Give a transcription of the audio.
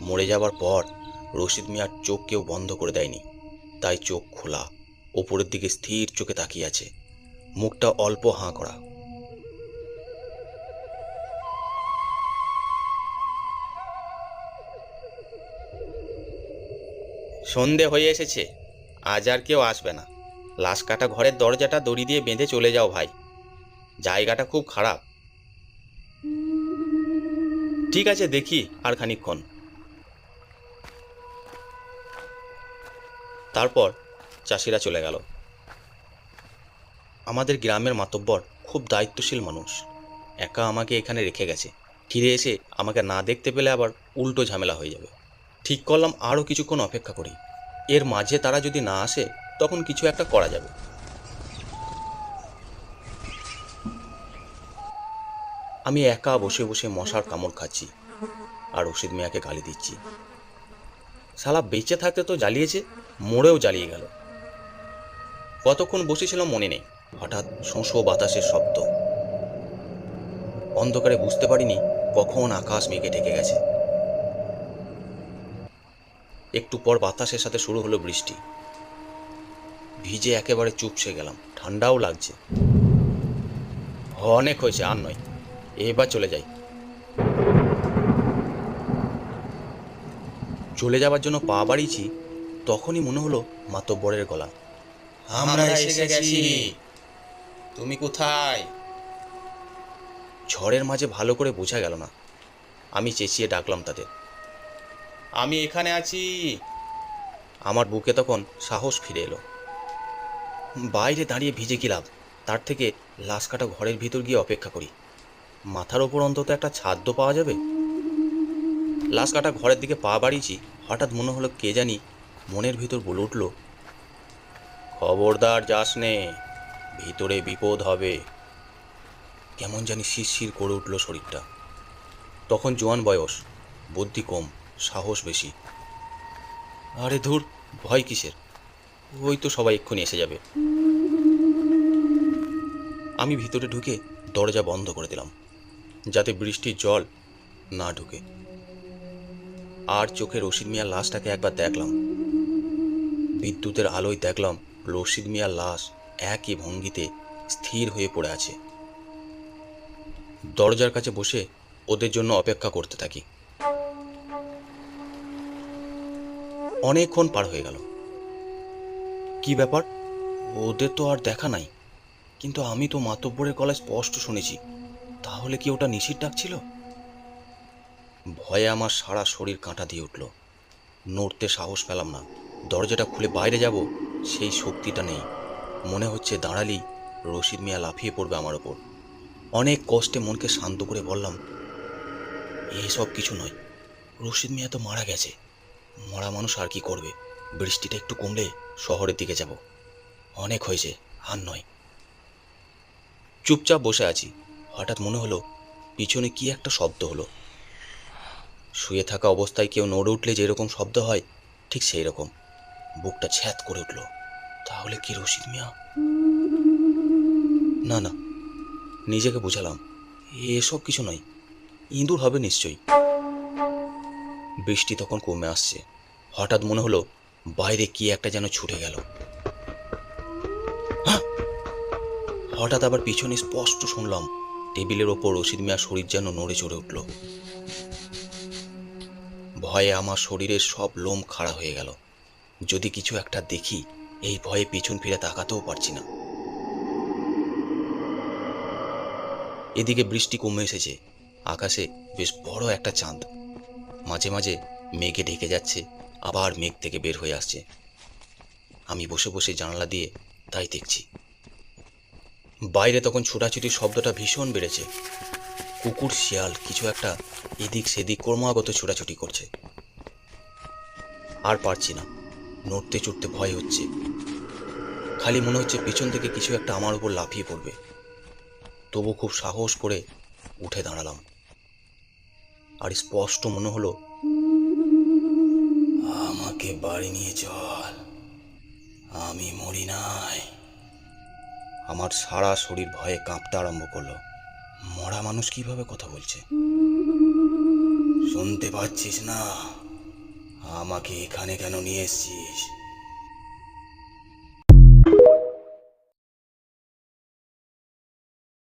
মরে যাবার পর রশিদ মিয়ার চোখ কেউ বন্ধ করে দেয়নি, তাই চোখ খোলা, ওপরের দিকে স্থির চোখে তাকিয়ে আছে, মুখটা অল্প হাঁ করা। সন্ধে হয়ে এসেছে, আজ আর কেউ আসবে না। লাশ কাটা ঘরের দরজাটা দড়ি দিয়ে বেঁধে চলে যাও ভাই, জায়গাটা খুব খারাপ। ঠিক আছে, দেখি আর খানিকক্ষণ। তারপর চাষিরা চলে গেল। আমাদের গ্রামের মাতব্বর খুব দায়িত্বশীল মানুষ, একা আমাকে এখানে রেখে গেছে। ফিরে এসে আমাকে না দেখতে পেলে আবার উল্টো ঝামেলা হয়ে যাবে। ঠিক করলাম আরও কিছুক্ষণ অপেক্ষা করি, এর মাঝে তারা যদি না আসে তখন কিছু একটা করা যাবে। আমি একা বসে বসে মশার কামড় খাচ্ছি আর রশিদ মিয়াকে গালি দিচ্ছি। শালা বেঁচে থাকতে তো জ্বালিয়েছে, মরেও জ্বালিয়ে গেল। কতক্ষণ বসেছিলাম মনে নেই, হঠাৎ শোঁ বাতাসের শব্দ। অন্ধকারে বুঝতে পারিনি কখন আকাশ মেঘে ঢেকে গেছে। একটু পর বাতাসের সাথে শুরু হলো বৃষ্টি। ভিজে একেবারে চুপসে গেলাম, ঠান্ডাও লাগছে। অনেক হয়েছে, আর নয়, এবার চলে যাই। চলে যাওয়ার জন্য পা বাড়িয়েছি, তখনই মনে হলো মাতব্বরের গলা। আমরা এসে গেছি, তুমি কোথায়? ঝড়ের মাঝে ভালো করে বোঝা গেল না। আমি চেঁচিয়ে ডাকলাম তাদের, আমি এখানে আছি। আমার বুকে তখন সাহস ফিরে এলো। বাইরে দাঁড়িয়ে ভিজে কি লাভ, তার থেকে লাশ কাটা ঘরের ভিতর গিয়ে অপেক্ষা করি, মাথার ওপর অন্তত একটা ছাদ পাওয়া যাবে। লাশ কাটা ঘরের দিকে পা বাড়িয়েছি, হঠাৎ মনে হলো কে জানি মনের ভিতর বলে উঠল, খবরদার যাস নে, ভিতরে বিপদ হবে। কেমন জানি শিরশির করে উঠল শরীরটা। তখন জোয়ান বয়স, বুদ্ধি কম, সাহস বেশি। আরে ধুর, ভয় কিসের, ওই তো সবাই এক্ষুনি এসে যাবে। আমি ভিতরে ঢুকে দরজা বন্ধ করে দিলাম, যাতে বৃষ্টির জল না ঢুকে। আর চোখে রশিদ মিয়ার লাশটাকে একবার দেখলাম। বিদ্যুতের আলোয় দেখলাম রশিদ মিয়ার লাশ একই ভঙ্গিতে স্থির হয়ে পড়ে আছে। দরজার কাছে বসে ওদের জন্য অপেক্ষা করতে থাকি। অনেকক্ষণ পার হয়ে গেল। কি ব্যাপার, ওদের তো আর দেখা নাই, কিন্তু আমি তো মাতব্বরের গলায় স্পষ্ট শুনেছি। তাহলে কি ওটা নিশির ডাক ছিল? ভয়ে আমার সারা শরীর কাঁটা দিয়ে উঠল, নড়তে সাহস পেলাম না। দরজাটা খুলে বাইরে যাব, সেই শক্তিটা নেই। মনে হচ্ছে দাঁড়ালেই রশিদ মিয়া লাফিয়ে পড়বে আমার ওপর। অনেক কষ্টে মনকে শান্ত করে বললাম, এসব কিছু নয়, রশিদ মিয়া তো মারা গেছে, মরা মানুষ আর কি করবে। বৃষ্টিটা একটু কমলে শহরের দিকে যাব, অনেক হয়েছে, আর নয়। চুপচাপ বসে আছি, হঠাৎ মনে হলো পিছনে কি একটা শব্দ হলো। শুয়ে থাকা অবস্থায় কেউ নড়ে উঠলে যেরকম শব্দ হয়, ঠিক সেই রকম। বুকটা ছ্যাঁত করে উঠল। তাহলে কি রশিদ মিয়া? না না, নিজেকে বুঝালাম এসব কিছু নয়, ইঁদুর হবে নিশ্চয়ই। বৃষ্টি তখন কমে আসছে। হঠাৎ মনে হলো বাইরে কি একটা যেন ছুটে গেল। হঠাৎ আবার পিছনে স্পষ্ট শুনলাম টেবিলের ওপর রশিদ মিয়ার শরীর যেন নড়ে চড়ে উঠল। ভয়ে আমার শরীরের সব লোম খাড়া হয়ে গেল। যদি কিছু একটা দেখি, এই ভয়ে পিছন ফিরে তাকাতেও পারছি না। এদিকে বৃষ্টি কমে এসেছে, আকাশে বেশ বড় একটা চাঁদ। মাঝে মাঝে মেঘে ঢেকে যাচ্ছে, আবার মেঘ থেকে বের হয়ে আসছে। আমি বসে বসে জানালা দিয়ে তাই দেখছি। বাইরে তখন ছোটাছুটির শব্দটা ভীষণ বেড়েছে। কুকুর শিয়াল কিছু একটা এদিক সেদিক ক্রমাগত ছোটাছুটি করছে। আর পারছি না, নড়তে চড়তে ভয় হচ্ছে। খালি মনে হচ্ছে পিছন থেকে কিছু একটা আমার উপর লাফিয়ে পড়বে। তবু খুব সাহস করে উঠে দাঁড়ালাম। আর স্পষ্ট মনে হলো, আমাকে বাড়ি নিয়ে চল, আমি মরি নাই। আমার সারা শরীর ভয়ে কাঁপতে আরম্ভ করলো। মরা মানুষ কিভাবে কথা বলছে? শুনতে পাচ্ছিস না? আমাকে এখানে কেন নিয়ে এসেছিস?